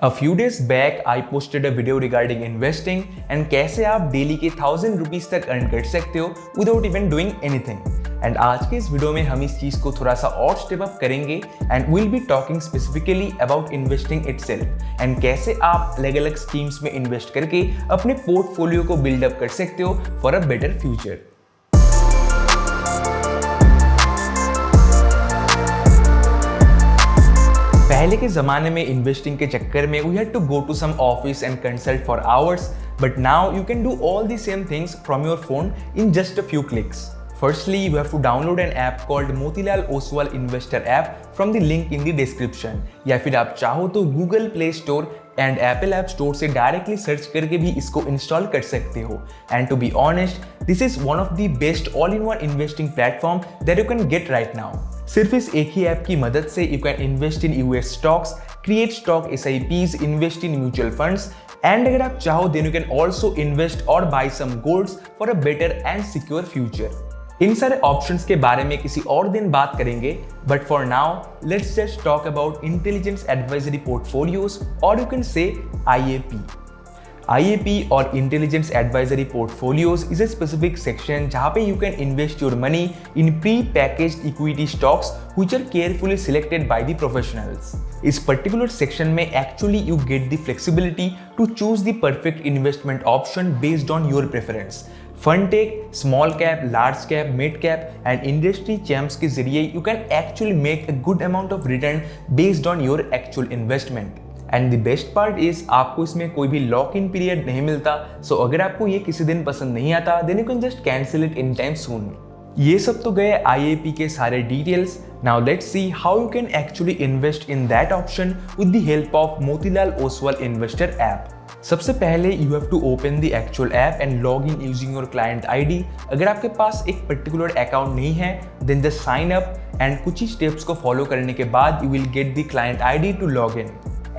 A few days back, I posted a video regarding investing and कैसे आप daily के 1000 rupees तक earn कर सकते हो without even doing anything. And आज के इस वीडियो में हम इस चीज को थोड़ा सा और स्टेप अप करेंगे and will be talking specifically about investing itself and कैसे आप अलग अलग स्कीम्स में इन्वेस्ट करके अपने पोर्टफोलियो को बिल्डअप कर सकते हो फॉर अ बेटर फ्यूचर। पहले के जमाने में इन्वेस्टिंग के चक्कर में we had to go to some office and consult for hours, but now you can do all the same things from your phone in just a few clicks. Firstly, you have to download an app called Motilal Oswal Investor app from the link in the description. या फिर आप चाहो तो Google Play Store and Apple App Store से directly search करके भी इसको install कर सकते हो। And to be honest, this is one of the best all-in-one investing platform that you can get right now. सिर्फ इस एक ही ऐप की मदद से you can invest in US stocks, create stock SIPs, invest in mutual funds and अगर आप चाहो then you can also invest और buy some golds for a better and secure future. इन सारे ऑप्शंस के बारे में किसी और दिन बात करेंगे, but for now let's just talk about intelligence advisory portfolios और you can say IAP। IAP और intelligence advisory portfolios is a specific section जहाँ पे you can invest your money in pre-packaged equity stocks which are carefully selected by the professionals. इस particular section में actually you get the flexibility to choose the perfect investment option based on your preference. Fund tech, small cap, large cap, mid cap and industry champs के जरिए you can actually make a good amount of return based on your actual investment. And the best part is आपको इसमें कोई भी lock in period नहीं मिलता, सो अगर आपको ये किसी दिन पसंद नहीं आता then you can just cancel it in time soon. ये सब तो गए IAP के सारे details. Now let's see how you can actually invest in that option with the help of Motilal Oswal investor app. सबसे पहले you have to open the actual app and log in using your client ID। अगर आपके पास एक particular account नहीं है then just sign up and कुछ ही steps को फॉलो करने के बाद you will get the client ID to log in.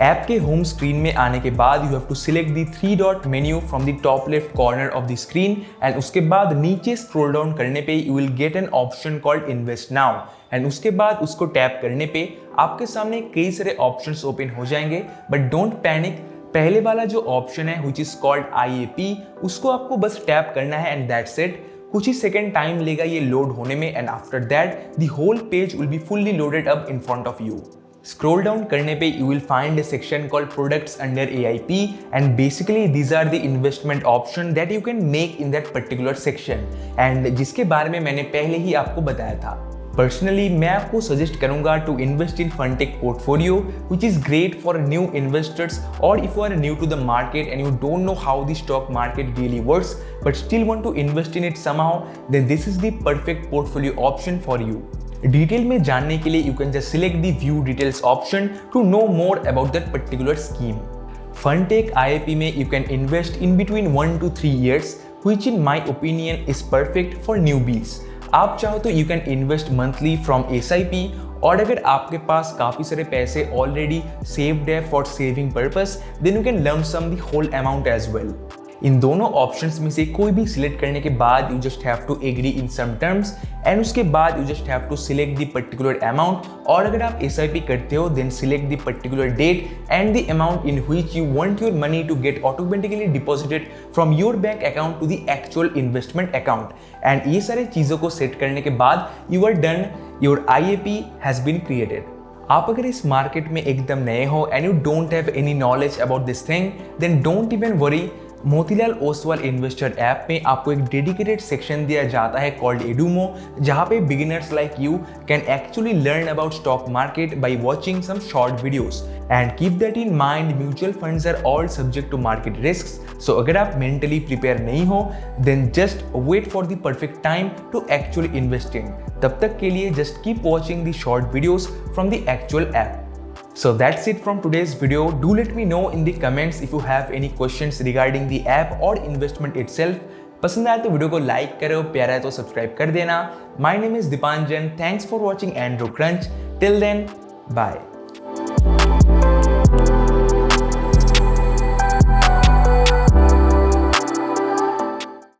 App के होम स्क्रीन में आने के बाद you have to select the 3 dot menu from the top left corner of the screen and उसके बाद नीचे स्क्रॉल डाउन करने पे you will get an option called invest now and उसके बाद उसको टैप करने पे आपके सामने कई सारे ऑप्शंस ओपन हो जाएंगे, बट डोंट पैनिक। पहले वाला जो ऑप्शन है व्हिच इज कॉल्ड IAP उसको आपको बस टैप करना है एंड दैट्स इट। कुछ ही सेकंड टाइम लेगा ये लोड होने में and after that the whole page will be fully loaded up in front of you. Scroll down करने पे you will find a section called products under AIP and basically these are the investment option that you can make in that particular section and जिसके बारे में मैंने पहले ही आपको बताया था। Personally मैं आपको सजेस्ट करूंगा to invest in fund tech portfolio which is great for new investors or if you are new to the market and you don't know how the stock market really works but still want to invest in it somehow, then this is the perfect portfolio option for you. Detail में जानने के लिए you can just select the view details option to know more about that particular scheme. Fund take IAP में you can invest in between 1 to 3 years which in my opinion is perfect for newbies. आप चाहो तो you can invest monthly from SIP और अगर आपके पास काफ़ी सारे पैसे ऑलरेडी सेव्ड है for saving purpose then you can learn some the whole amount as well. इन दोनों ऑप्शंस में से कोई भी सिलेक्ट करने के बाद you just have to agree in some terms and उसके बाद you just have to select the particular amount और अगर आप SIP करते हो then select the particular date and the amount in which you want your money to get automatically deposited from your bank account to the actual investment account and ये सारे चीज़ों को set करने के बाद you are done, your IAP has been created. आप अगर इस मार्केट में एकदम नए हो and you don't have any knowledge about this thing then don't even worry. Motilal Oswal investor app में आपको एक डेडिकेटेड सेक्शन दिया जाता है कॉल्ड एडुमो जहाँ पे beginners like you can actually learn about stock market by watching some short videos and keep that in mind. Mutual funds are all subject to market risks, so अगर आप mentally prepare नहीं हो then just wait for the perfect time to actually invest in. तब तक के लिए just keep watching the short videos from the actual app. So that's it from today's video. Do let me know in the comments if you have any questions regarding the app or investment itself. पसंद आया तो video को like करो, प्यारा है तो subscribe कर देना। My name is Dipanjan. Thanks for watching Andrew Crunch. Till then, bye.